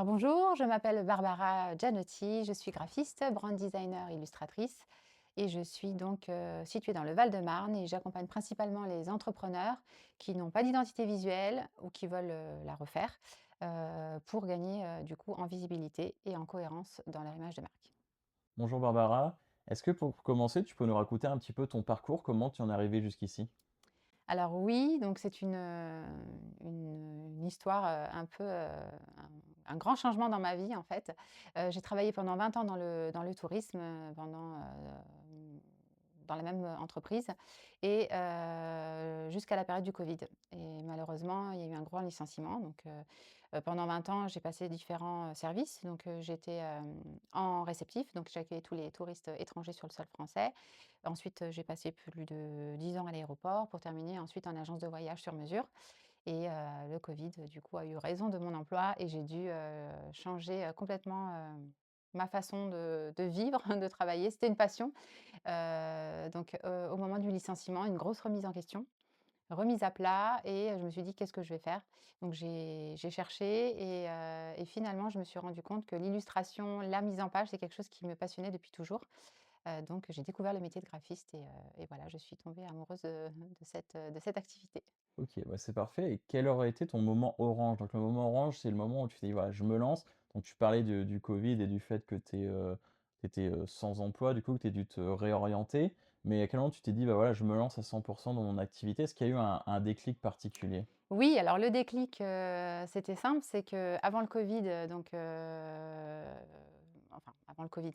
Alors bonjour, je m'appelle Barbara Gianotti, je suis graphiste, brand designer, illustratrice et je suis donc située dans le Val-de-Marne et j'accompagne principalement les entrepreneurs qui n'ont pas d'identité visuelle ou qui veulent la refaire pour gagner du coup en visibilité et en cohérence dans leur image de marque. Bonjour Barbara, est-ce que pour commencer, tu peux nous raconter un petit peu ton parcours, comment tu en es arrivée jusqu'ici? Alors oui, donc c'est une histoire, un peu, un grand changement dans ma vie en fait. J'ai travaillé pendant 20 ans dans le tourisme, dans la même entreprise et jusqu'à la période du covid et malheureusement, il y a eu un gros licenciement donc pendant 20 ans, j'ai passé différents, services donc j'étais, en réceptif donc j'accueillais tous les touristes étrangers sur le sol français. Ensuite, j'ai passé plus de 10 ans à l'aéroport pour terminer ensuite en agence de voyage sur mesure et le covid, du coup, a eu raison de mon emploi et j'ai dû, changer, complètement, ma façon de vivre, de travailler. C'était une passion, donc au moment du licenciement, une grosse remise en question, remise à plat et je me suis dit: «Qu'est-ce que je vais faire?» Donc j'ai cherché et finalement, je me suis rendu compte que l'illustration, la mise en page, c'est quelque chose qui me passionnait depuis toujours. Donc j'ai découvert le métier de graphiste et voilà, je suis tombée amoureuse de cette activité. Ok, bah c'est parfait. Et quel aurait été ton moment orange? Donc le moment orange, c'est le moment où tu t'es dit, voilà, je me lance. Donc tu parlais du Covid et du fait que tu étais sans emploi, du coup, que tu as dû te réorienter. Mais à quel moment tu t'es dit, bah voilà, je me lance à 100% dans mon activité? Est-ce qu'il y a eu un déclic particulier? Oui, alors le déclic, c'était simple, c'est qu'avant le covid, enfin avant le covid,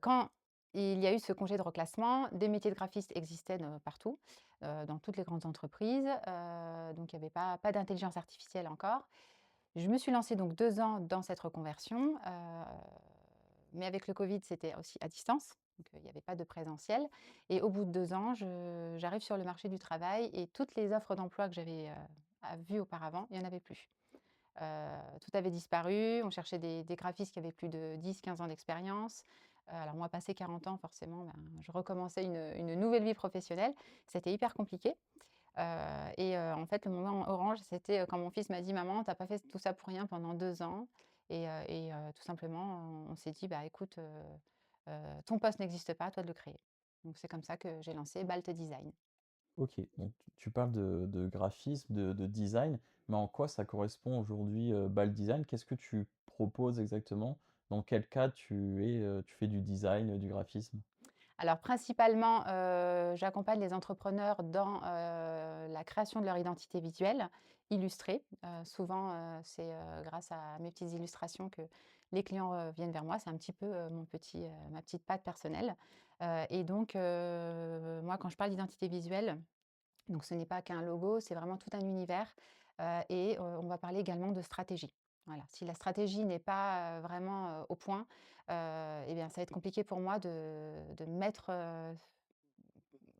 quand il y a eu ce congé de reclassement, des métiers de graphiste existaient de partout, dans toutes les grandes entreprises, donc il y avait pas d'intelligence artificielle encore. Je me suis lancée donc 2 ans dans cette reconversion, mais avec le covid, c'était aussi à distance, donc il y avait pas de présentiel et au bout de 2 ans, je j'arrive sur le marché du travail et toutes les offres d'emploi que j'avais, vues auparavant, il y en avait plus. Tout avait disparu, on cherchait des graphistes qui avaient plus de 10, 15 ans d'expérience. Alors moi, passé 40 ans, forcément, ben, je recommençais une nouvelle vie professionnelle. C'était hyper compliqué. En fait, le moment orange, c'était, quand mon fils m'a dit: «Maman, tu as pas fait tout ça pour rien pendant 2 ans» tout simplement, on s'est dit: «Bah, écoute, ton poste n'existe pas, à toi de le créer». Donc c'est comme ça que j'ai lancé Balt Design. Ok, donc tu parles de graphisme, de design, mais en quoi ça correspond aujourd'hui, Bal Design? Qu'est-ce que tu proposes exactement? Dans quel cas tu fais du design, du graphisme? Alors principalement, j'accompagne les entrepreneurs dans, la création de leur identité visuelle illustrée. Souvent, c'est, grâce à mes petites illustrations que les clients, viennent vers moi. C'est un petit peu, ma petite patte personnelle. Moi quand je parle d'identité visuelle, donc ce n'est pas qu'un logo, c'est vraiment tout un univers, on va parler également de stratégie. Voilà, si la stratégie n'est pas, vraiment, au point, et bien, ça va être compliqué pour moi de mettre,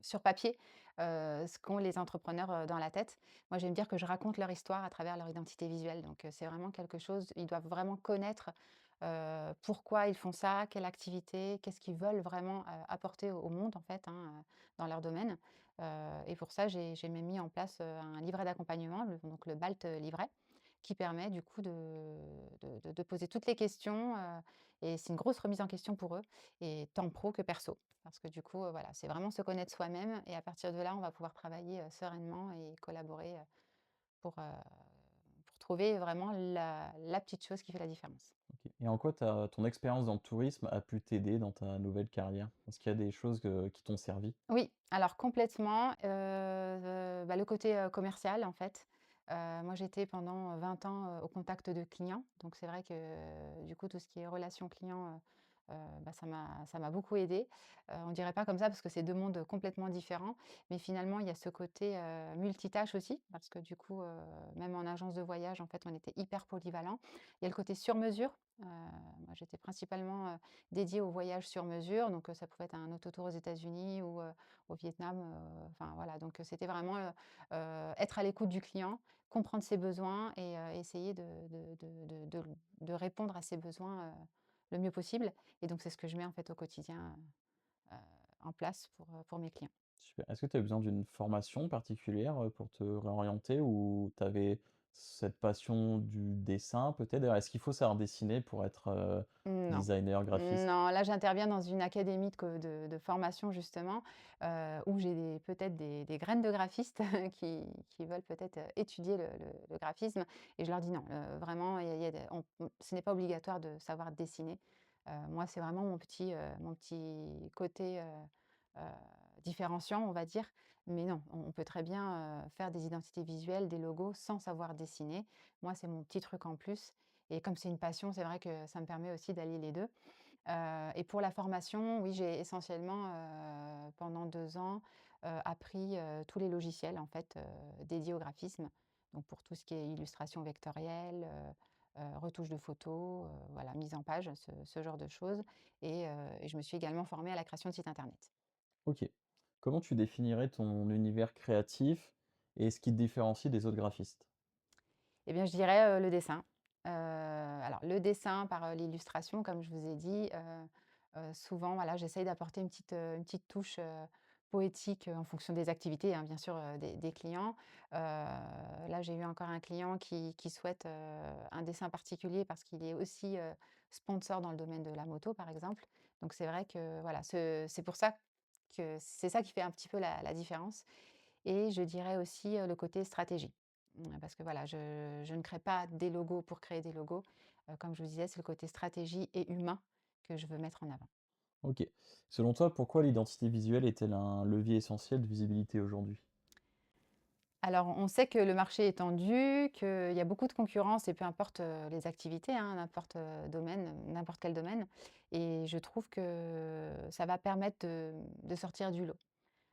sur papier, ce qu'ont les entrepreneurs, dans la tête. Moi, j'aime dire que je raconte leur histoire à travers leur identité visuelle, donc c'est vraiment quelque chose ils doivent vraiment connaître, pourquoi ils font ça, quelle activité, qu'est-ce qu'ils veulent vraiment, apporter au monde, en fait, hein, dans leur domaine. Et pour ça, j'ai même mis en place, un livret d'accompagnement, donc le BALT livret, qui permet du coup de poser toutes les questions, et c'est une grosse remise en question pour eux et tant pro que perso. Parce que du coup, voilà, c'est vraiment se connaître soi-même et à partir de là, on va pouvoir travailler, sereinement et collaborer, pour, heu, pour trouver vraiment la petite chose qui fait la différence. OK, et en quoi ton expérience dans le tourisme a pu t'aider dans ta nouvelle carrière? Est-ce qu'il y a des choses qui t'ont servi? Oui, alors complètement, bah, le côté, commercial en fait. Moi j'étais pendant, 20 ans, au contact de clients, donc c'est vrai que, du coup tout ce qui est relation client, bah, ça m'a beaucoup aidée. On dirait pas comme ça parce que c'est 2 mondes complètement différents, mais finalement il y a ce côté, multitâche aussi parce que du coup, même en agence de voyage en fait on était hyper polyvalent. Il y a le côté sur mesure, moi j'étais principalement, dédiée au voyage sur mesure, donc ça pouvait être un autotour aux États-Unis ou au Vietnam, enfin voilà, donc c'était vraiment, être à l'écoute du client, comprendre ses besoins et essayer de répondre à ses besoins, le mieux possible et donc c'est ce que je mets en fait au quotidien, heu, en place pour mes clients. Super. Est-ce que tu as besoin d'une formation particulière, pour te réorienter ou tu avais cette passion du dessin peut-être? D'ailleurs, est-ce qu'il faut savoir dessiner pour être, Non. designer, graphiste? Non, là, j'interviens dans une académie de formation justement, où j'ai peut-être des graines de graphistes qui veulent peut-être, étudier le graphisme et je leur dis: «Non, vraiment, il y a des ce n'est pas obligatoire de savoir dessiner». Moi, c'est vraiment mon petit côté, heu, différenciant, on va dire. Mais non, on peut très bien, faire des identités visuelles, des logos sans savoir dessiner. Moi, c'est mon petit truc en plus et comme c'est une passion, c'est vrai que ça me permet aussi d'allier les 2. Et pour la formation, oui, j'ai essentiellement, pendant 2 ans, appris, tous les logiciels en fait, dédiés au graphisme. Donc pour tout ce qui est illustration vectorielle, retouche de photos, voilà, mise en page, ce genre de choses et je me suis également formée à la création de sites internet. OK. Comment tu définirais ton univers créatif et ce qui te différencie des autres graphistes? Eh bien, je dirais, le dessin. Alors le dessin par, l'illustration comme je vous ai dit, souvent voilà, j'essaye d'apporter une petite touche, poétique, en fonction des activités, hein, bien sûr, des clients. Là, j'ai eu encore un client qui souhaite, un dessin particulier parce qu'il est aussi, sponsor dans le domaine de la moto, par exemple. Donc c'est vrai que voilà, c'est pour ça que c'est ça qui fait un petit peu la différence et je dirais aussi, le côté stratégie. Parce que voilà, je ne crée pas des logos pour créer des logos. Comme je vous disais, c'est le côté stratégie et humain que je veux mettre en avant. OK. Selon toi, pourquoi l'identité visuelle est-elle un levier essentiel de visibilité aujourd'hui? Alors, on sait que le marché est tendu, qu'il y a beaucoup de concurrence et peu importe, les activités, hein, n'importe, domaine, n'importe quel domaine et je trouve que ça va permettre de sortir du lot.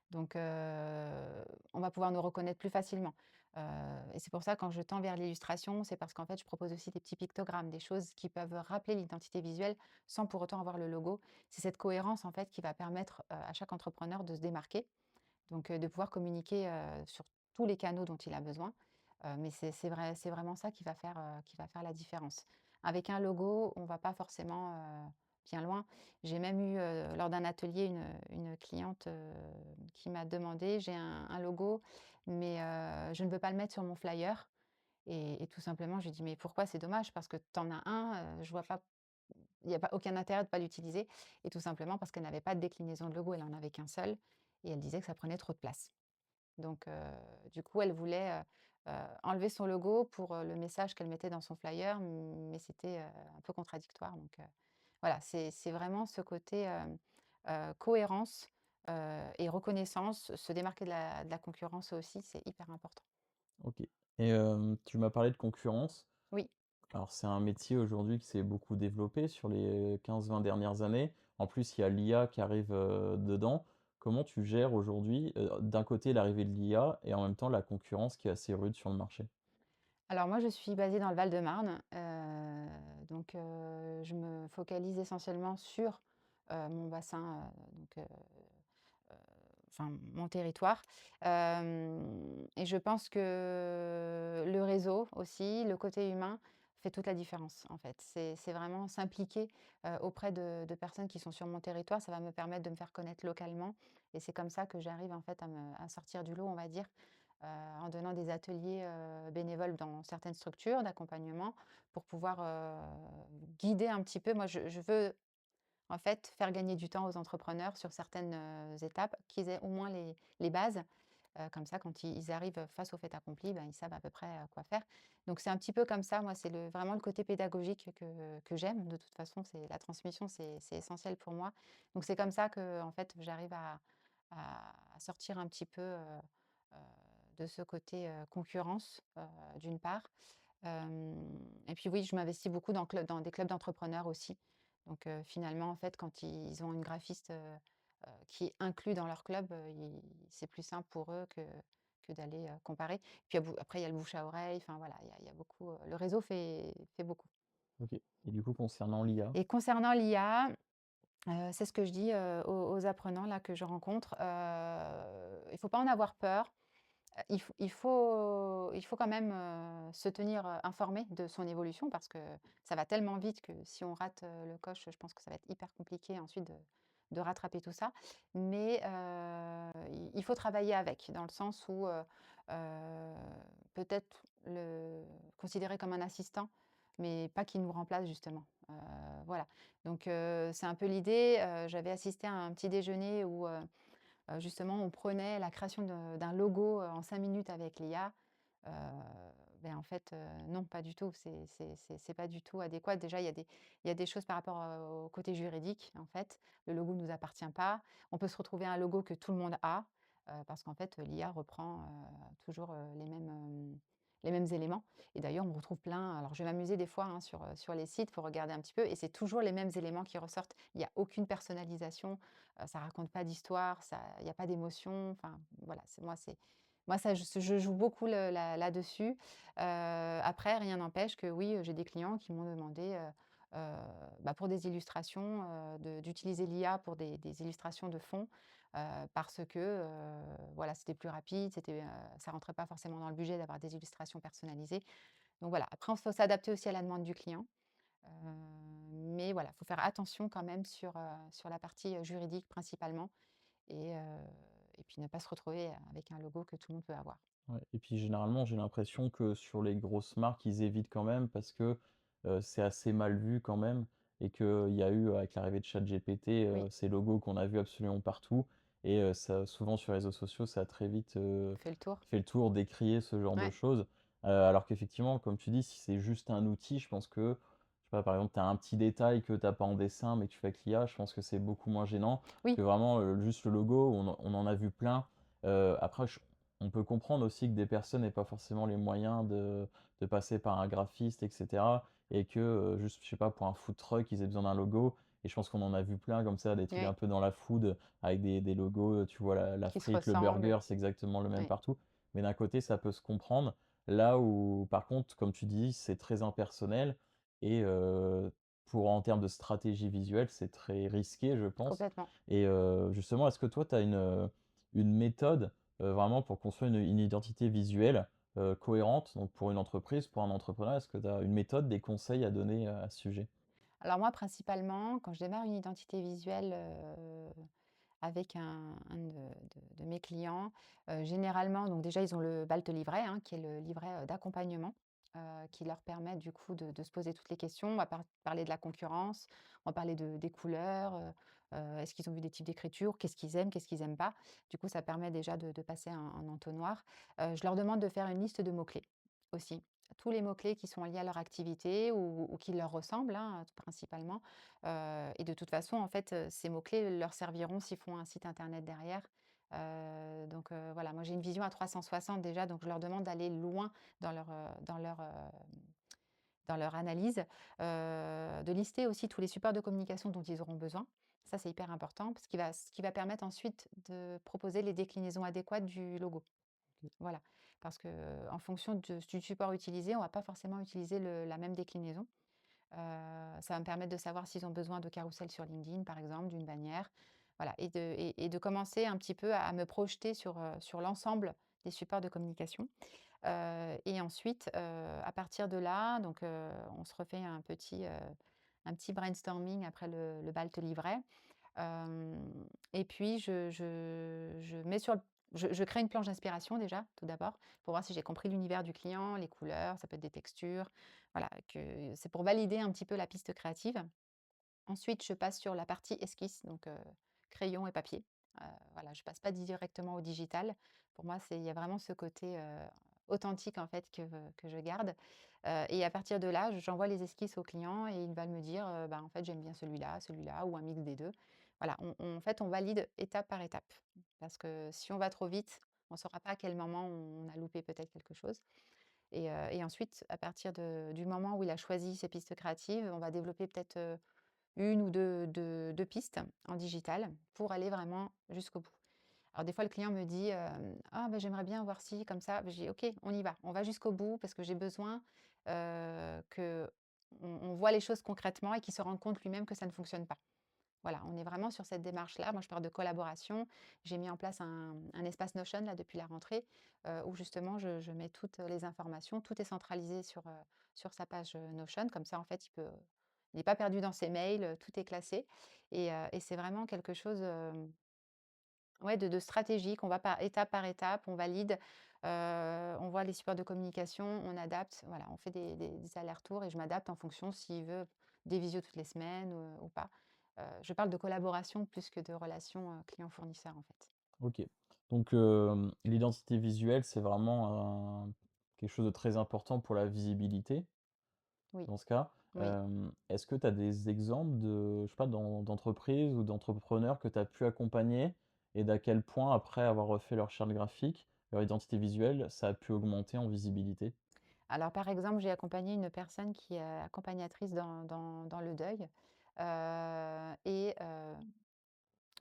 Donc, on va pouvoir nous reconnaître plus facilement. Heu et c'est pour ça quand je tends vers l'illustration, c'est parce qu'en fait, je propose aussi des petits pictogrammes, des choses qui peuvent rappeler l'identité visuelle sans pour autant avoir le logo. C'est cette cohérence en fait qui va permettre, à chaque entrepreneur de se démarquer, donc de pouvoir communiquer, sur tous les canaux dont il a besoin. Mais c'est vrai, c'est vraiment ça qui va faire la différence. Avec un logo, on va pas forcément, bien loin. J'ai même eu, lors d'un atelier, une cliente, qui m'a demandé: «J'ai un logo, mais je ne veux pas le mettre sur mon flyer» et tout simplement, je lui ai dit: «Mais pourquoi? C'est dommage parce que tu en as un, je vois pas il y a pas aucun intérêt de pas l'utiliser» et tout simplement parce qu'elle n'avait pas de déclinaison de logo, elle en avait qu'un seul et elle disait que ça prenait trop de place. Donc du coup, elle voulait, enlever son logo pour, le message qu'elle mettait dans son flyer, mais c'était, un peu contradictoire donc voilà, c'est vraiment ce côté, cohérence, et reconnaissance, se démarquer de la concurrence aussi, c'est hyper important. OK et tu m'as parlé de concurrence. Oui. Alors c'est un métier aujourd'hui qui s'est beaucoup développé sur les 15-20 dernières années. En plus, il y a l'IA qui arrive, dedans. Comment tu gères aujourd'hui, d'un côté l'arrivée de l'IA et en même temps la concurrence qui est assez rude sur le marché? Alors moi, je suis basée dans le Val-de-Marne, donc je me focalise essentiellement sur, mon bassin, enfin mon territoire. Et je pense que le réseau aussi, le côté humain fait toute la différence, en fait. C'est vraiment s'impliquer, auprès de personnes qui sont sur mon territoire. Ça va me permettre de me faire connaître localement et c'est comme ça que j'arrive, en fait, à sortir du lot, on va dire, en donnant des ateliers, bénévoles dans certaines structures d'accompagnement pour pouvoir, guider un petit peu. Moi, je veux en fait, faire gagner du temps aux entrepreneurs sur certaines, étapes, qu'ils aient au moins les bases. Comme ça, quand ils arrivent face au fait accompli, ben, ils savent à peu près, quoi faire. Donc c'est un petit peu comme ça, moi, c'est vraiment le côté pédagogique que j'aime. De toute façon, c'est la transmission, c'est essentiel pour moi. Donc c'est comme ça que en fait, j'arrive à sortir un petit peu, heu, de ce côté, concurrence, d'une part. Et puis oui, je m'investis beaucoup dans des clubs d'entrepreneurs aussi. Donc finalement, en fait, quand ils ont une graphiste, qui est inclus dans leur club, c'est plus simple pour eux que d'aller, comparer. Puis après, il y a le bouche à oreille, enfin voilà, il y a beaucoup, le réseau fait beaucoup. OK et du coup concernant l'IA? Et concernant l'IA, c'est ce que je dis, aux apprenants là que je rencontre, il faut pas en avoir peur. Il faut quand même, se tenir, informé de son évolution parce que ça va tellement vite que si on rate, le coche, je pense que ça va être hyper compliqué ensuite de rattraper tout ça. Mais, il faut travailler avec, dans le sens où, peut-être le considérer comme un assistant, mais pas qu'il nous remplace justement. Voilà, donc c'est un peu l'idée. J'avais assisté à un petit déjeuner où, justement on prenait la création d'un logo, en 5 minutes avec l'IA. Heu, en fait, non, pas du tout. C'est pas du tout adéquat. Déjà, il y a des choses par rapport, au côté juridique, en fait. Le logo ne nous appartient pas. On peut se retrouver un logo que tout le monde a, parce qu'en fait, l'IA reprend, toujours, les mêmes éléments et d'ailleurs, on retrouve plein alors je vais m'amuser des fois, hein, sur les sites, pour regarder un petit peu et c'est toujours les mêmes éléments qui ressortent. Il y a aucune personnalisation, ça raconte pas d'histoire, ça il y a pas d'émotion, enfin, voilà, moi, ça, je joue beaucoup là-dessus. Après, rien n'empêche que oui, j'ai des clients qui m'ont demandé, pour des illustrations, d'utiliser l'IA pour des illustrations de fond, parce que, voilà, c'était plus rapide, ça rentrait pas forcément dans le budget d'avoir des illustrations personnalisées. Donc voilà, après, il faut s'adapter aussi à la demande du client, heu, mais voilà, il faut faire attention quand même sur la partie, juridique principalement et heu et puis ne pas se retrouver avec un logo que tout le monde peut avoir. Ouais et puis généralement, j'ai l'impression que sur les grosses marques, ils évitent quand même parce que, c'est assez mal vu quand même et qu'il y a eu, avec l'arrivée de ChatGPT, Oui, ces logos qu'on a vus absolument partout et ça souvent sur les réseaux sociaux, ça a très vite, fait le tour. fait le tour, décrié ce genre de Ouais, choses. Alors qu'effectivement, comme tu dis, si c'est juste un outil, je pense que, je sais pas, par exemple, tu as un petit détail que tu as pas en dessin, mais que tu fais avec l'IA, je pense que c'est beaucoup moins gênant que oui, vraiment, juste le logo, on en a vu plein. Après on peut comprendre aussi que des personnes n'aient pas forcément les moyens de passer par un graphiste et cetera et que, juste, je sais pas, pour un food truck, ils aient besoin d'un logo et je pense qu'on en a vu plein comme ça, des trucs un oui, peu dans la food avec des logos, tu vois la qui se frite, le ressemblent. burger, c'est exactement le même Oui, partout. Mais d'un côté, ça peut se comprendre. Là où, par contre, comme tu dis, c'est très impersonnel et pour en termes de stratégie visuelle, c'est très risqué, je pense complètement. et justement, est-ce que toi, tu as une méthode, vraiment pour construire une identité visuelle, cohérente, donc pour une entreprise, pour un entrepreneur? Est-ce que tu as une méthode, des conseils à donner, à ce sujet? Alors moi, principalement, quand je démarre une identité visuelle, avec un de mes clients, généralement, donc déjà, ils ont le BALT livret, hein, qui est le livret, d'accompagnement, qui leur permet du coup de se poser toutes les questions. On va parler de la concurrence, on va parler des couleurs, est-ce qu'ils ont vu des types d'écriture? Qu'est-ce qu'ils aiment pas? Du coup, ça permet déjà de passer un entonnoir. Je leur demande de faire une liste de mots-clés aussi. Tous les mots-clés qui sont liés à leur activité ou qui leur ressemblent, hein, principalement. Et de toute façon, en fait, ces mots-clés leur serviront s'ils font un site internet derrière. Voilà, moi j'ai une vision à 360 déjà, donc je leur demande d'aller loin dans dans leur analyse, de lister aussi tous les supports de communication dont ils auront besoin. Ça, c'est hyper important, parce ce qui va permettre ensuite de proposer les déclinaisons adéquates du logo. Voilà, parce qu'en fonction du support utilisé, on va pas forcément utiliser la même déclinaison. Ça va me permettre de savoir s'ils ont besoin de carrousel sur LinkedIn, par exemple, d'une bannière. Voilà, et de commencer un petit peu à me projeter sur l'ensemble des supports de communication. Et ensuite, à partir de là, donc, on se refait un petit brainstorming après le BALT livret. Et puis je mets sur le je crée une planche d'inspiration déjà, tout d'abord, pour voir si j'ai compris l'univers du client, les couleurs, ça peut être des textures, voilà, que c'est pour valider un petit peu la piste créative. Ensuite, je passe sur la partie esquisse, donc crayon et papier. Voilà, je passe pas directement au digital. Pour moi, il y a vraiment ce côté, authentique en fait que je garde, et à partir de là, j'envoie les esquisses au client et il va me dire, en fait, j'aime bien celui-là, celui-là ou un mix des 2. Voilà, en fait, on valide étape par étape parce que si on va trop vite, on ne saura pas à quel moment on a loupé peut-être quelque chose et ensuite, à partir du moment où il a choisi ses pistes créatives, on va développer peut-être, 1 ou deux pistes en digital pour aller vraiment jusqu'au bout. Alors des fois, le client me dit, «Ah ben j'aimerais bien voir ci, comme ça». Ben, je dis: «OK, on va jusqu'au bout parce que j'ai besoin, qu'on on voit les choses concrètement et qu'il se rende compte lui-même que ça ne fonctionne pas». Voilà, on est vraiment sur cette démarche-là. Moi, je parle de collaboration. J'ai mis en place un espace Notion là depuis la rentrée, où justement je mets toutes les informations. Tout est centralisé sur sa page, Notion. Comme ça, en fait, il n'est pas perdu dans ses mails, tout est classé et c'est vraiment quelque chose, ouais, de stratégique. On va par étape, on valide. On voit les supports de communication, on adapte, voilà, on fait des allers-retours et je m'adapte en fonction s'il veut des visios toutes les semaines ou pas. Je parle de collaboration plus que de relation, client-fournisseur, en fait. OK. Donc, l'identité visuelle, c'est vraiment quelque chose de très important pour la visibilité, Oui, dans ce cas. oui. Est-ce que tu as des exemples de, je sais pas, d'entreprises ou d'entrepreneurs que tu as pu accompagner et d'à quel point, après avoir refait leur charte graphique, leur identité visuelle, ça a pu augmenter en visibilité? Alors, par exemple, j'ai accompagné une personne qui est accompagnatrice dans le deuil,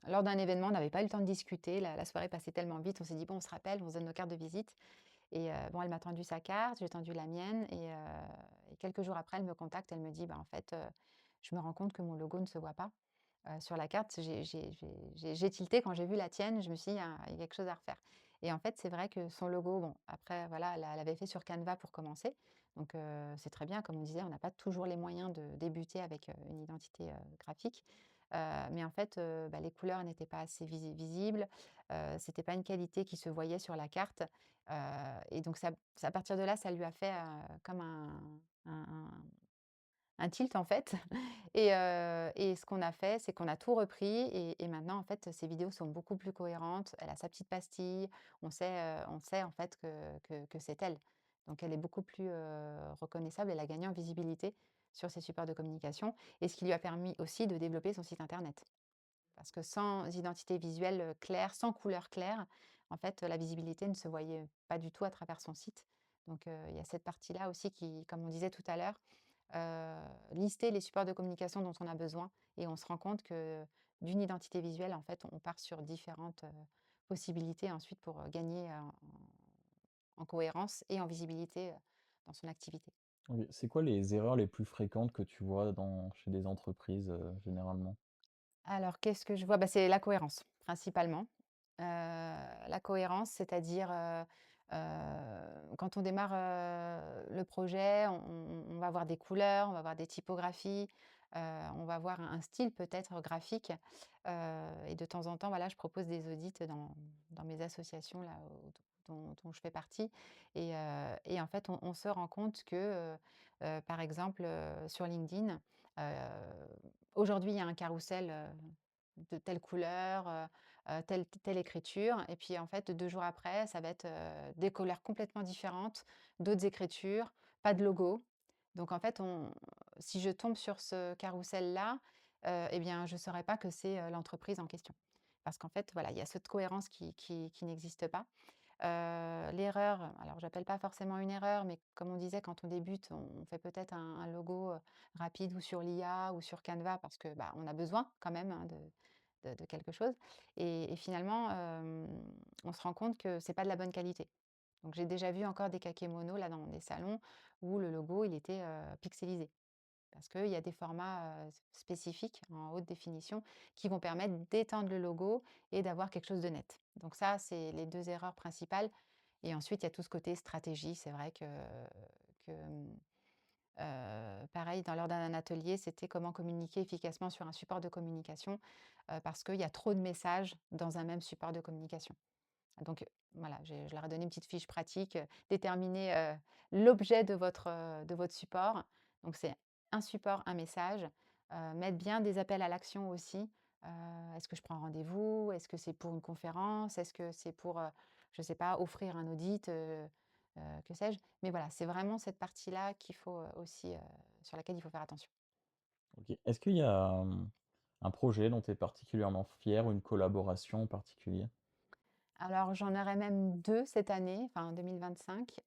lors d'un événement, on n'avait pas eu le temps de discuter, la soirée passait tellement vite, on s'est dit: «Bon, on se rappelle, on se donne nos cartes de visite». Et bon, elle m'a tendu sa carte, j'ai tendu la mienne et quelques jours après, elle me contacte, elle me dit: «Bah, en fait, je me rends compte que mon logo ne se voit pas, sur la carte». J'ai tilté quand j'ai vu la tienne, je me suis dit: «Il y a quelque chose à refaire». Et en fait, c'est vrai que son logo, bon, après voilà, elle l'avait fait sur Canva pour commencer, donc c'est très bien. Comme on disait, on n'a pas toujours les moyens de débuter avec, une identité, graphique, mais en fait, bah, les couleurs n'étaient pas assez visibles, c'était pas une qualité qui se voyait sur la carte. Et donc ça à partir de là, ça lui a fait, comme un tilt en fait. Et ce qu'on a fait, c'est qu'on a tout repris et maintenant en fait, ses vidéos sont beaucoup plus cohérentes. Elle a sa petite pastille, on sait en fait que c'est elle. Donc elle est beaucoup plus, reconnaissable. Elle a gagné en visibilité sur ses supports de communication et ce qui lui a permis aussi de développer son site internet. Parce que sans identité visuelle, claire, sans couleur claire, en fait, la visibilité ne se voyait pas du tout à travers son site. Donc, il y a cette partie-là aussi qui, comme on disait tout à l'heure, lister les supports de communication dont on a besoin et on se rend compte que d'une identité visuelle, en fait, on part sur différentes, possibilités ensuite pour, gagner en cohérence et en visibilité, dans son activité. OK. C'est quoi les erreurs les plus fréquentes que tu vois chez des entreprises, généralement? Alors, qu'est-ce que je vois? Bah, c'est la cohérence, principalement. La cohérence, c'est-à-dire, quand on démarre, le projet, on va avoir des couleurs, on va avoir des typographies, on va avoir un style peut-être graphique, et de temps en temps, voilà, je propose des audits dans mes associations là, dont je fais partie et en fait, on se rend compte que, par exemple, sur LinkedIn, heu, aujourd'hui, il y a un carrousel, de telle couleur, telle écriture et puis en fait 2 jours après, ça va être, des couleurs complètement différentes, d'autres écritures, pas de logo. Donc en fait, si je tombe sur ce carrousel-là, et bien je ne saurais pas que c'est, l'entreprise en question. Parce qu'en fait, voilà, il y a cette cohérence qui n'existe pas. L'erreur, alors j'appelle pas forcément une erreur, mais comme on disait quand on débute, on fait peut-être un logo, rapide ou sur l'IA ou sur Canva parce que, bah, on a besoin quand même, hein, de quelque chose et finalement, on se rend compte que c'est pas de la bonne qualité. Donc j'ai déjà vu encore des kakémonos là dans des salons où le logo il était, pixelisé. Parce qu'il y a des formats, spécifiques en haute définition qui vont permettre d'étendre le logo et d'avoir quelque chose de net. Donc ça, c'est les 2 erreurs principales et ensuite il y a tout ce côté stratégie. C'est vrai que pareil lors d'un atelier, c'était comment communiquer efficacement sur un support de communication, parce qu'il y a trop de messages dans un même support de communication. Donc, voilà, je leur ai donné une petite fiche pratique, déterminer, l'objet de votre support. Donc c'est un support, un message, mettre bien des appels à l'action aussi. Est-ce que je prends rendez-vous? Est-ce que c'est pour une conférence? Est-ce que c'est pour, je ne sais pas, offrir un audit, que sais-je? Mais voilà, c'est vraiment cette partie-là qu'il faut, aussi, sur laquelle il faut faire attention. OK. Est-ce qu'il y a, un projet dont tu es particulièrement fier ou une collaboration en particulier? Alors, j'en aurai même 2 cette année, enfin en 2025.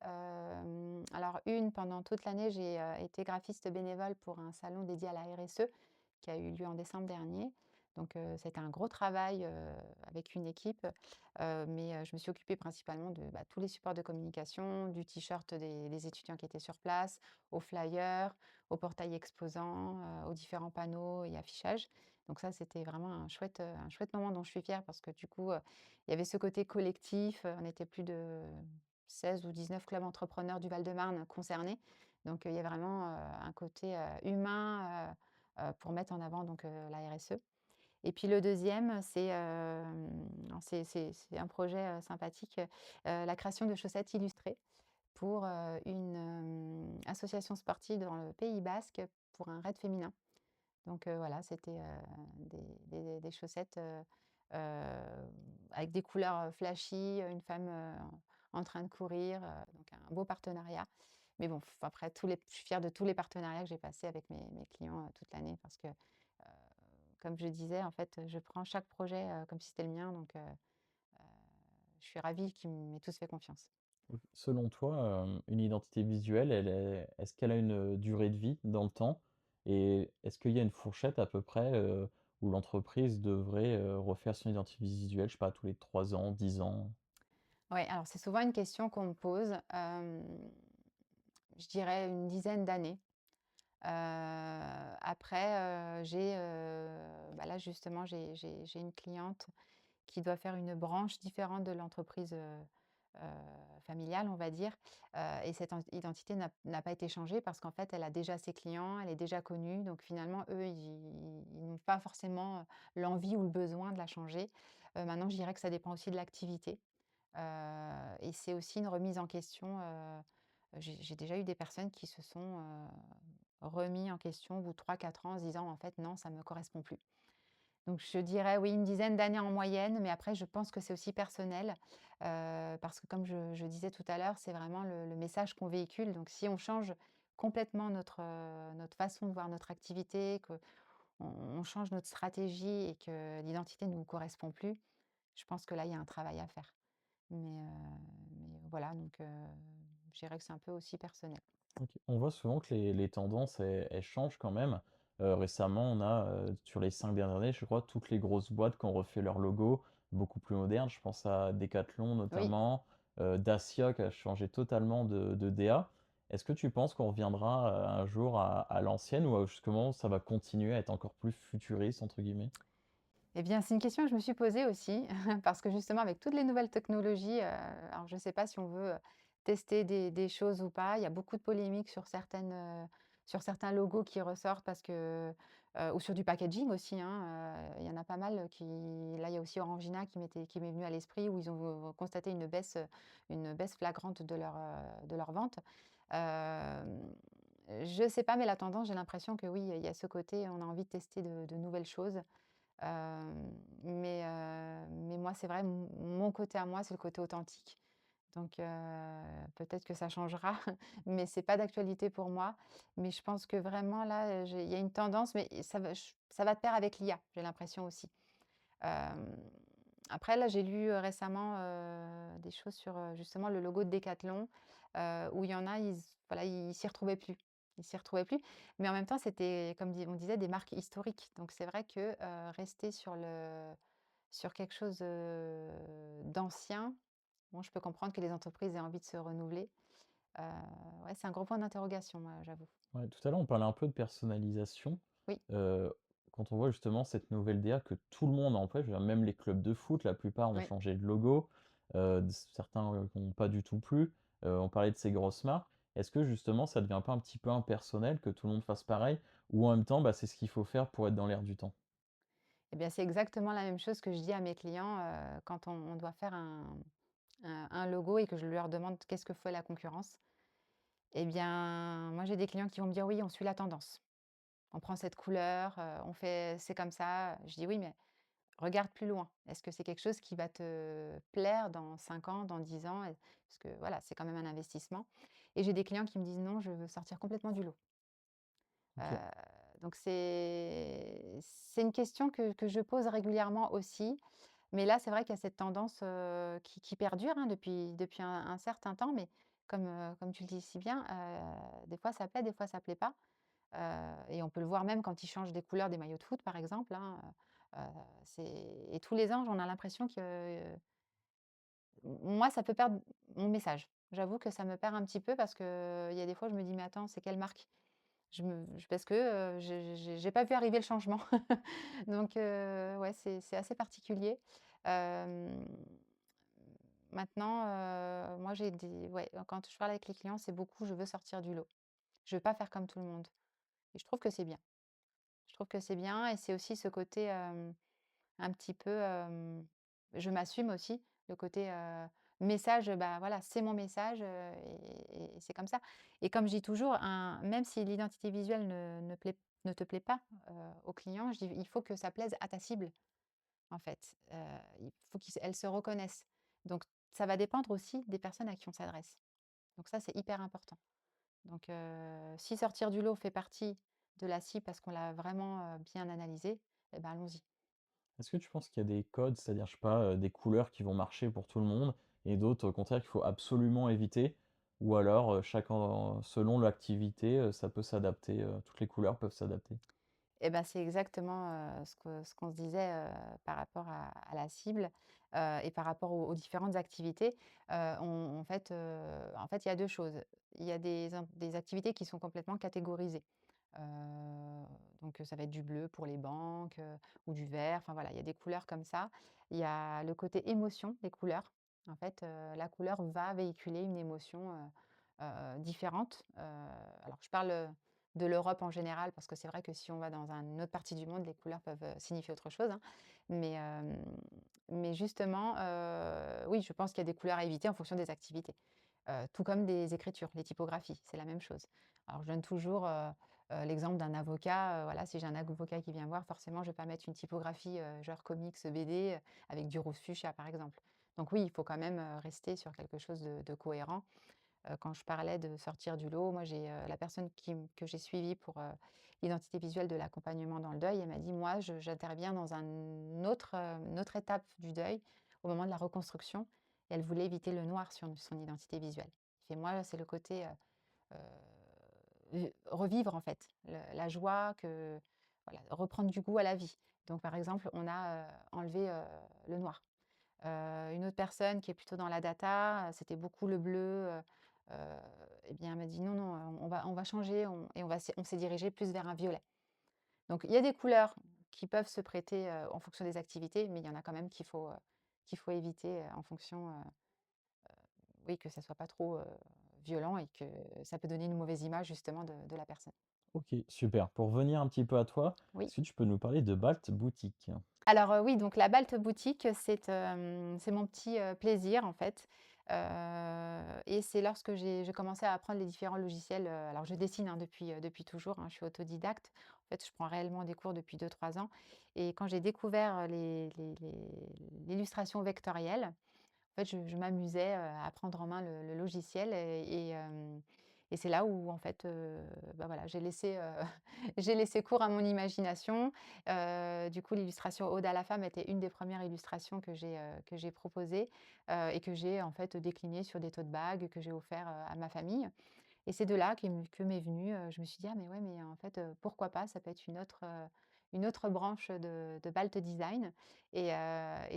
Alors une, pendant toute l'année, j'ai, été graphiste bénévole pour un salon dédié à la RSE qui a eu lieu en décembre dernier. Donc, c'était un gros travail, avec une équipe, mais, je me suis occupée principalement de, bah, tous les supports de communication, du t-shirt des étudiants qui étaient sur place, aux flyers, au portail exposant, aux différents panneaux et affichages. Donc ça, c'était vraiment un chouette moment dont je suis fière parce que du coup, il y avait ce côté collectif, on était plus de 16 ou 19 clubs entrepreneurs du Val-de-Marne concernés. Donc, il y a vraiment, un côté, humain, pour mettre en avant donc, la RSE Et puis le deuxième, c'est, c'est un projet, sympathique, la création de chaussettes illustrées pour, une, association sportive dans le Pays basque pour un raid féminin. Donc voilà, c'était, des chaussettes, avec des couleurs, flashy, une femme, en train de courir, donc un beau partenariat. Mais bon, après je suis fière de tous les partenariats que j'ai passés avec mes clients, toute l'année parce que, comme je disais, en fait, je prends chaque projet, comme si c'était le mien, donc je suis ravie qu'ils m'aient tous fait confiance. OK. Selon toi, une identité visuelle, est-ce qu'elle a une, durée de vie dans le temps? Et est-ce qu'il y a une fourchette à peu près, où l'entreprise devrait, refaire son identité visuelle, je sais pas, tous les 3 ans, 10 ans? Ouais, alors c'est souvent une question qu'on me pose, je dirais une dizaine d'années. Après, bah, là justement j'ai une cliente qui doit faire une branche différente de l'entreprise, familiale, on va dire, et cette identité n'a pas été changée parce qu'en fait, elle a déjà ses clients, elle est déjà connue, donc finalement, eux, ils n'ont pas forcément, l'envie ou le besoin de la changer. Maintenant, je dirais que ça dépend aussi de l'activité, et c'est aussi une remise en question, j'ai déjà eu des personnes qui se sont, remis en question au bout de 3-4 ans en se disant: «En fait, non, ça ne me correspond plus». Donc je dirais oui, une dizaine d'années en moyenne, mais après je pense que c'est aussi personnel, parce que comme je disais tout à l'heure, c'est vraiment le message qu'on véhicule. Donc si on change complètement notre façon de voir notre activité, qu'on on change notre stratégie et que l'identité ne nous correspond plus, je pense que là, il y a un travail à faire. Mais voilà, donc je dirais que c'est un peu aussi personnel. OK. On voit souvent que les tendances, elles changent quand même. Récemment, on a, sur les 5 dernières années, je crois, toutes les grosses boîtes qui ont refait leur logo, beaucoup plus moderne. Je pense à Decathlon Oui. notamment, Dacia qui a changé totalement de DA. Est-ce que tu penses qu'on reviendra, un jour à l'ancienne ou justement ça va continuer à être encore plus «futuriste» entre guillemets? Eh bien, c'est une question que je me suis posée aussi, parce que justement avec toutes les nouvelles technologies, alors je ne sais pas si on veut, tester des choses ou pas. Il y a beaucoup de polémiques sur certains logos qui ressortent parce que, ou sur du packaging aussi, hein, il y en a pas mal qui là, il y a aussi Orangina qui m'est venu à l'esprit où ils ont constaté une baisse flagrante de leurs ventes. Je ne sais pas, mais la tendance, j'ai l'impression que oui, il y a ce côté, on a envie de tester de nouvelles choses. Mais moi, c'est vrai, mon côté à moi, c'est le côté authentique. Donc peut-être que ça changera, mais c'est pas d'actualité pour moi. Mais je pense que vraiment là, il y a une tendance, mais ça va de pair avec l'IA, j'ai l'impression aussi. Hem, Après là, j'ai lu, récemment, des choses sur, justement le logo de Decathlon, où il y en a, voilà, ils s'y retrouvaient plus. Ils s'y retrouvaient plus, mais en même temps, c'était comme on disait des marques historiques. Donc c'est vrai que, rester sur quelque chose, d'ancien, bon, je peux comprendre que les entreprises aient envie de se renouveler. Heu, ouais, c'est un gros point d'interrogation, moi, j'avoue. Ouais, tout à l'heure, on parlait un peu de personnalisation. Oui, Heu, Quand on voit justement cette nouvelle DA que tout le monde a en fait, je veux dire même les clubs de foot, la plupart ont oui. changé de logo, certains, qui ont pas du tout plu. On parlait de ces grosses marques. Est-ce que justement ça devient pas un petit peu impersonnel que tout le monde fasse pareil? Ou en même temps, bah, c'est ce qu'il faut faire pour être dans l'air du temps? Eh bien, c'est exactement la même chose que je dis à mes clients, quand on doit faire un logo et que je leur demande: «Qu'est-ce que fait la concurrence?» Eh bien, moi, j'ai des clients qui vont me dire: «Oui, on suit la tendance. On prend cette couleur, on fait c'est comme ça». Je dis: «Oui, mais regarde plus loin. Est-ce que c'est quelque chose qui va te plaire dans 5 ans, dans 10 ans?» Parce que voilà, c'est quand même un investissement, et j'ai des clients qui me disent: «Non, je veux sortir complètement du lot». OK. Donc c'est une question que je pose régulièrement aussi. Mais là, c'est vrai qu'il y a cette tendance, qui perdure, hein, depuis un certain temps, mais comme tu le dis si bien, des fois ça plaît, des fois ça plaît pas. Et on peut le voir même quand ils changent des couleurs des maillots de foot, par exemple, hein, c'est et tous les ans, j'en ai l'impression que, moi, ça peut perdre mon message. J'avoue que ça me perd un petit peu parce qu'il y a des fois, je me dis: «Mais attends, c'est quelle marque?» Parce que, j'ai pas vu arriver le changement. Donc ouais, c'est assez particulier. Hem, Maintenant, moi j'ai des ouais, quand je parle avec les clients, c'est beaucoup: «Je veux sortir du lot. Je veux pas faire comme tout le monde», et je trouve que c'est bien. Je trouve que c'est bien, et c'est aussi ce côté, un petit peu, je m'assume aussi, le côté, message, bah, voilà, c'est mon message, et c'est comme ça. Et comme je dis toujours, même si l'identité visuelle ne te plaît pas, au client, je dis: «Il faut que ça plaise à ta cible». En fait, il faut qu'elle se reconnaisse. Donc ça va dépendre aussi des personnes à qui on s'adresse. Donc ça, c'est hyper important. Donc si sortir du lot fait partie de la cible parce qu'on l'a vraiment, bien analysé, eh ben, allons-y. Est-ce que tu penses qu'il y a des codes, c'est-à-dire, je sais pas, des couleurs qui vont marcher pour tout le monde et d'autres, au contraire, qu'il faut absolument éviter? Ou alors, chacun selon l'activité, ça peut s'adapter, toutes les couleurs peuvent s'adapter? Et ben, c'est exactement, ce qu'on se disait, par rapport à la cible, et par rapport aux différentes activités. En fait, il y a 2 choses. Il y a des activités qui sont complètement catégorisées. Donc ça va être du bleu pour les banques, ou du vert, enfin voilà, il y a des couleurs comme ça. Il y a le côté émotion des couleurs. En fait, la couleur va véhiculer une émotion, différente. Alors je parle de l'Europe en général, parce que c'est vrai que si on va dans une autre partie du monde, les couleurs peuvent, signifier autre chose, hein. Mais, mais justement, oui, je pense qu'il y a des couleurs à éviter en fonction des activités. Tout comme des écritures, les typographies, c'est la même chose. Alors je donne toujours, l'exemple d'un avocat, voilà, si j'ai un avocat qui vient voir, forcément je ne vais pas mettre une typographie, genre comics BD, avec du rose fuchsia, par exemple. Donc oui, il faut quand même, rester sur quelque chose de cohérent. Quand je parlais de sortir du lot, moi j'ai, la personne que j'ai suivie pour, l'identité visuelle de l'accompagnement dans le deuil, elle m'a dit: «Moi, j'interviens dans une autre étape du deuil, au moment de la reconstruction», et elle voulait éviter le noir sur son identité visuelle. Et moi, c'est le côté, revivre en fait, la joie, que voilà, reprendre du goût à la vie. Donc par exemple, on a, enlevé, le noir. Une autre personne qui est plutôt dans la data, c'était beaucoup le bleu, et bien, elle m'a dit: «Non, non, on va changer, on s'est dirigé plus vers un violet». Donc il y a des couleurs qui peuvent se prêter, en fonction des activités, mais il y en a quand même qu'il faut éviter, en fonction, oui, que ça soit pas trop, violent, et que ça peut donner une mauvaise image justement de la personne. OK, super. Pour revenir un petit peu à toi, Oui. est-ce que tu peux nous parler de Balt Boutique? Alors, oui, donc la Balte Boutique, c'est mon petit, plaisir en fait, et c'est lorsque j'ai commencé à apprendre les différents logiciels, alors je dessine, hein, depuis toujours, hein, je suis autodidacte. En fait, je prends réellement des cours depuis 2 3 ans, et quand j'ai découvert l'illustration vectorielle, en fait, je m'amusais, à prendre en main le logiciel, et c'est là où en fait, bah, voilà, j'ai laissé, j'ai laissé cours à mon imagination. Du coup, l'illustration Ode à la femme était une des premières illustrations que j'ai proposées, et que j'ai en fait déclinées sur des tote bags que j'ai offerts, à ma famille. Et c'est de là que m'est venue, je me suis dit: «Ah mais ouais, mais en fait, pourquoi pas? Ça peut être une autre branche de Balt Design». Et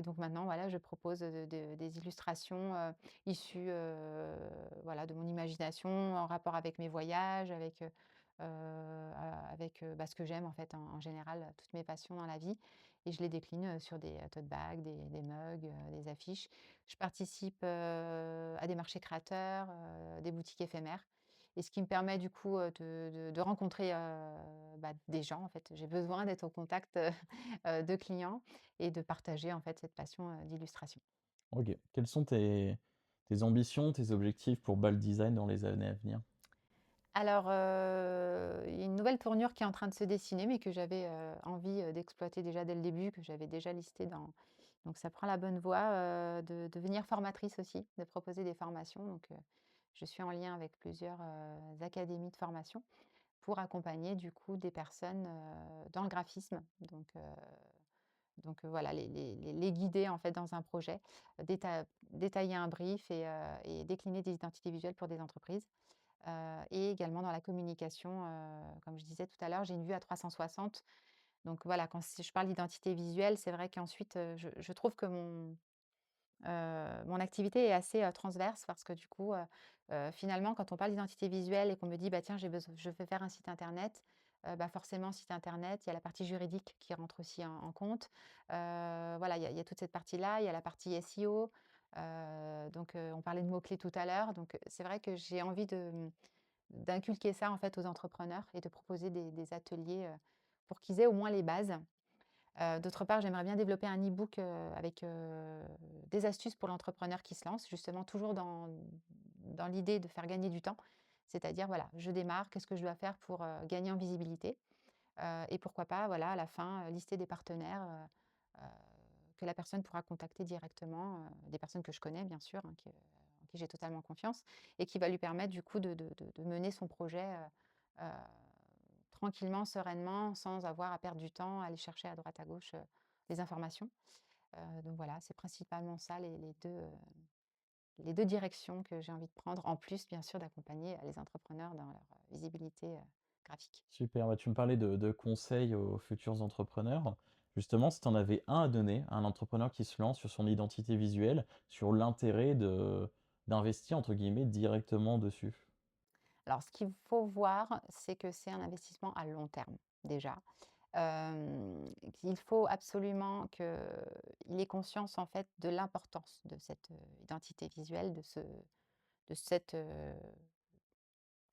donc maintenant, voilà, je propose, des illustrations, issues, voilà, de mon imagination, en rapport avec mes voyages, avec, bah, ce que j'aime en fait, en général, toutes mes passions dans la vie, et je les décline, sur des, tote bags, des mugs, des affiches. Je participe, à des marchés créateurs, des boutiques éphémères, et ce qui me permet du coup, de rencontrer, bah, des gens en fait. J'ai besoin d'être au contact, de clients, et de partager en fait cette passion, d'illustration. OK. Quelles sont tes ambitions, tes objectifs pour Balt Design dans les années à venir? Alors, il y a une nouvelle tournure qui est en train de se dessiner, mais que j'avais, envie, d'exploiter déjà dès le début, que j'avais déjà listé dans, donc ça prend la bonne voie, de devenir formatrice aussi, de proposer des formations. Donc, je suis en lien avec plusieurs, académies de formation pour accompagner du coup des personnes, dans le graphisme. Donc, voilà, les guider en fait dans un projet, détailler un brief, et décliner des identités visuelles pour des entreprises. Et également dans la communication, comme je disais tout à l'heure, j'ai une vue à 360. Donc voilà, quand si je parle d'identité visuelle, c'est vrai qu'ensuite, je trouve que mon activité est assez, transverse, parce que du coup, finalement, quand on parle d'identité visuelle et qu'on me dit: «Bah, tiens, je veux faire un site internet», bah, forcément, site internet, il y a la partie juridique qui rentre aussi en compte. Voilà, il y a toute cette partie-là, il y a la partie SEO, donc on parlait de mots-clés tout à l'heure, donc c'est vrai que j'ai envie d'inculquer ça, en fait, aux entrepreneurs, et de proposer des ateliers, pour qu'ils aient au moins les bases. D'autre part, j'aimerais bien développer un e-book, avec, des astuces pour l'entrepreneur qui se lance, justement toujours dans l'idée de faire gagner du temps. C'est-à-dire, voilà, je démarre, qu'est-ce que je dois faire pour, gagner en visibilité? Et pourquoi pas, voilà, à la fin, lister des partenaires, que la personne pourra contacter directement, des personnes que je connais bien sûr, hein, en qui j'ai totalement confiance et qui va lui permettre du coup de mener son projet, tranquillement, sereinement, sans avoir à perdre du temps, à aller chercher à droite à gauche, les informations. Donc voilà, c'est principalement ça les 2 directions que j'ai envie de prendre, en plus bien sûr d'accompagner, les entrepreneurs dans leur, visibilité, graphique. Super, bah, tu me parlais de conseils aux futurs entrepreneurs. Justement, si tu en avais un à donner à un entrepreneur qui se lance sur son identité visuelle, sur l'intérêt d'investir entre guillemets «directement» dessus. Alors ce qu'il faut voir, c'est que c'est un investissement à long terme, déjà. Qu'il faut absolument qu'il ait conscience, en fait, de l'importance de cette, identité visuelle, de cette,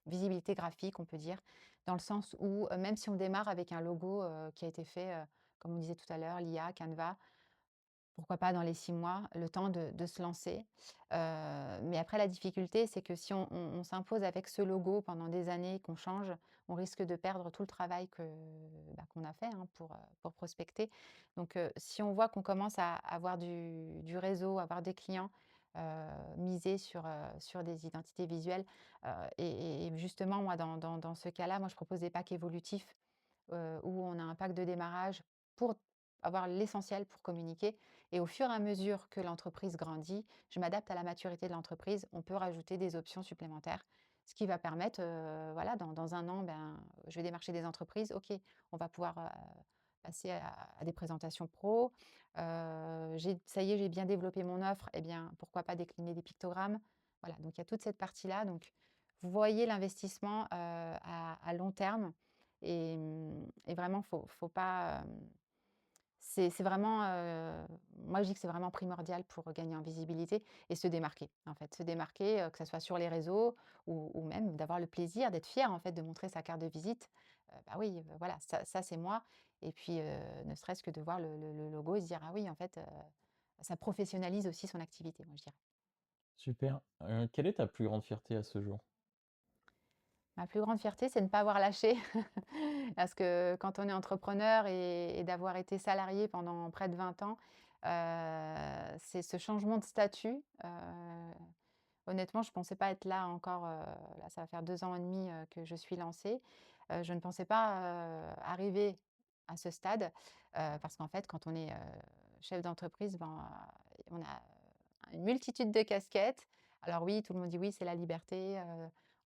visibilité graphique, on peut dire. Dans le sens où, même si on démarre avec un logo, qui a été fait, comme on disait tout à l'heure, l'IA, Canva, pourquoi pas dans les 6 mois, le temps de se lancer. Mais après la difficulté, c'est que si on s'impose avec ce logo pendant des années, qu'on change, on risque de perdre tout le travail qu'on a fait, hein, pour prospecter. Donc, si on voit qu'on commence à avoir du réseau, avoir des clients, miser sur des identités visuelles, et justement moi dans ce cas-là, moi je propose des packs évolutifs, où on a un pack de démarrage pour avoir l'essentiel pour communiquer et au fur et à mesure que l'entreprise grandit, je m'adapte à la maturité de l'entreprise. On peut rajouter des options supplémentaires, ce qui va permettre, voilà, dans 1 an, ben, je vais démarcher des entreprises. OK, on va pouvoir, passer à des présentations pro. J'ai ça y est, j'ai bien développé mon offre et bien, pourquoi pas décliner des pictogrammes? Voilà, donc il y a toute cette partie-là. Donc vous voyez l'investissement, à long terme et vraiment faut pas, c'est vraiment, moi je dis que c'est vraiment primordial pour gagner en visibilité et se démarquer, en fait. Se démarquer, que ça soit sur les réseaux ou même d'avoir le plaisir d'être fier, en fait, de montrer sa carte de visite. Bah oui, voilà, ça c'est moi et puis, ne serait-ce que de voir le logo et se dire: «Ah oui, en fait, ça professionnalise aussi son activité», moi je dirais. Super. Quelle est ta plus grande fierté à ce jour? Ma plus grande fierté, c'est de ne pas avoir lâché parce que quand on est entrepreneur et d'avoir été salarié pendant près de 20 ans, c'est ce changement de statut. Honnêtement, je ne pensais pas être là encore, là, ça va faire 2 ans et demi, que je suis lancée. Je ne pensais pas, arriver à ce stade, parce qu'en fait, quand on est, chef d'entreprise, ben, on a une multitude de casquettes. Alors oui, tout le monde dit: «Oui, c'est la liberté»,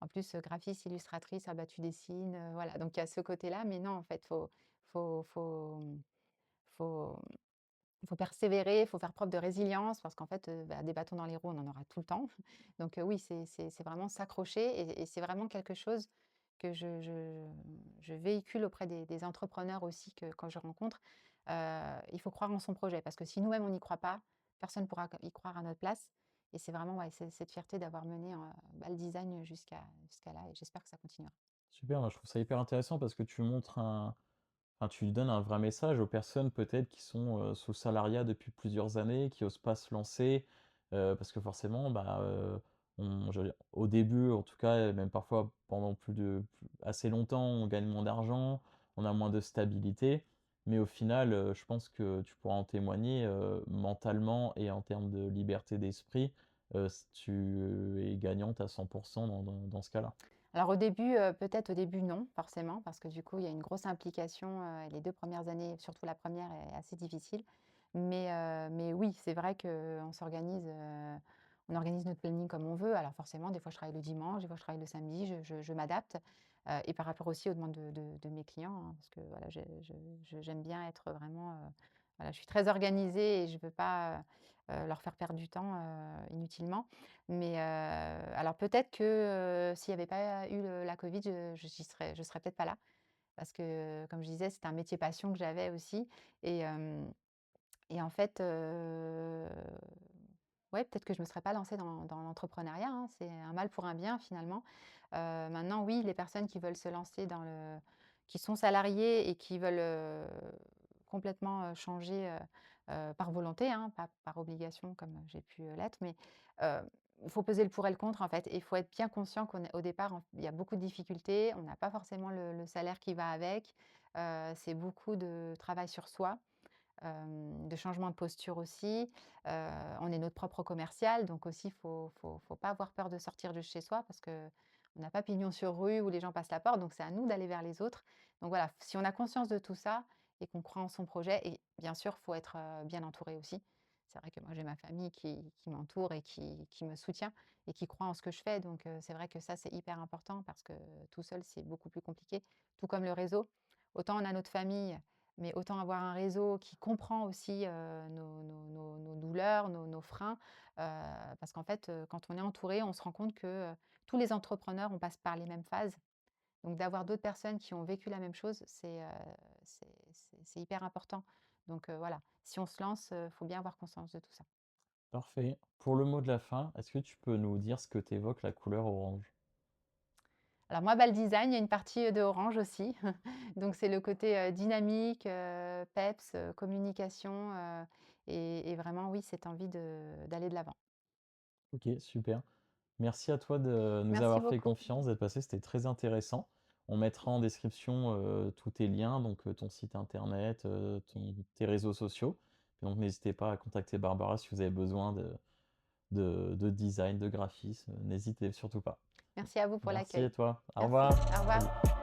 en plus, graphiste, illustratrice, ah bah, tu dessines, voilà, donc il y a ce côté-là, mais non, en fait, faut faut, faut faut persévérer, il faut faire preuve de résilience parce qu'en fait, bah, des bâtons dans les roues, on en aura tout le temps. Donc, oui, c'est vraiment s'accrocher et c'est vraiment quelque chose que je véhicule auprès des entrepreneurs aussi que quand je rencontre. Il faut croire en son projet parce que si nous-mêmes on n'y croit pas, personne ne pourra y croire à notre place et c'est vraiment, ouais, c'est cette fierté d'avoir mené, bah, le design jusqu'à là et j'espère que ça continuera. Super, moi je trouve ça hyper intéressant parce que tu montres un enfin, tu donnes un vrai message aux personnes peut-être qui sont, sous le salariat depuis plusieurs années, qui osent pas se lancer, parce que forcément, bah, au début en tout cas et même parfois pendant assez longtemps, on gagne moins d'argent, on a moins de stabilité. Mais au final, je pense que tu pourras en témoigner, mentalement et en termes de liberté d'esprit, tu es gagnante à 100 dans ce cas-là. Alors au début, peut-être au début non, forcément, parce que du coup, il y a une grosse implication, et les 2 premières années, surtout la première est assez difficile. Mais oui, c'est vrai qu'on s'organise, on organise notre planning comme on veut. Alors forcément, des fois je travaille le dimanche, des fois je travaille le samedi, je m'adapte, et par rapport aussi aux demandes de mes clients, hein, parce que voilà, j'aime bien être vraiment, voilà, je suis très organisée et je ne veux pas, leur faire perdre du temps, inutilement. Mais alors peut-être que, s'il n'y avait pas eu la covid, je serais peut-être pas là. Parce que, comme je disais, c'était un métier passion que j'avais aussi et en fait, ouais, peut-être que je me serais pas lancée dans l'entrepreneuriat, hein. C'est un mal pour un bien finalement. Maintenant oui, les personnes qui veulent se lancer qui sont salariées et qui veulent, complètement, changer, par volonté, hein, pas par obligation comme j'ai pu, l'être, mais il faut peser le pour et le contre, en fait, et il faut être bien conscient qu'au départ, il y a beaucoup de difficultés, on n'a pas forcément le salaire qui va avec, c'est beaucoup de travail sur soi, de changement de posture aussi. On est notre propre commercial, donc aussi faut pas avoir peur de sortir de chez soi parce qu'on n'a pas pignon sur rue où les gens passent la porte, donc c'est à nous d'aller vers les autres. Donc voilà, si on a conscience de tout ça et qu'on croit en son projet, et bien sûr, faut être, bien entouré aussi. C'est vrai que moi j'ai ma famille qui m'entoure et qui me soutient et qui croit en ce que je fais, donc c'est vrai que ça, c'est hyper important parce que tout seul, c'est beaucoup plus compliqué, tout comme le réseau. Autant on a notre famille, mais autant avoir un réseau qui comprend aussi, nos douleurs, nos freins, parce qu'en fait, quand on est entouré, on se rend compte que, tous les entrepreneurs, on passe par les mêmes phases. Donc d'avoir d'autres personnes qui ont vécu la même chose, c'est hyper important. Donc voilà, si on se lance, faut bien avoir conscience de tout ça. Parfait. Pour le mot de la fin, est-ce que tu peux nous dire ce que t'évoque la couleur orange? Alors moi, le design, il y a une partie, de orange aussi. Donc c'est le côté, dynamique, peps, communication, et vraiment oui, cette envie d'aller de l'avant. OK, super. Merci à toi de nous Merci avoir fait beaucoup. confiance, d'être passé, c'était très intéressant. On mettra en description, tous tes liens, donc ton site internet, tes réseaux sociaux. Donc n'hésitez pas à contacter Barbara si vous avez besoin de design, de graphisme, n'hésitez surtout pas. Merci à vous pour Merci à l'accueil. toi. Au Merci. revoir. Au revoir. Salut.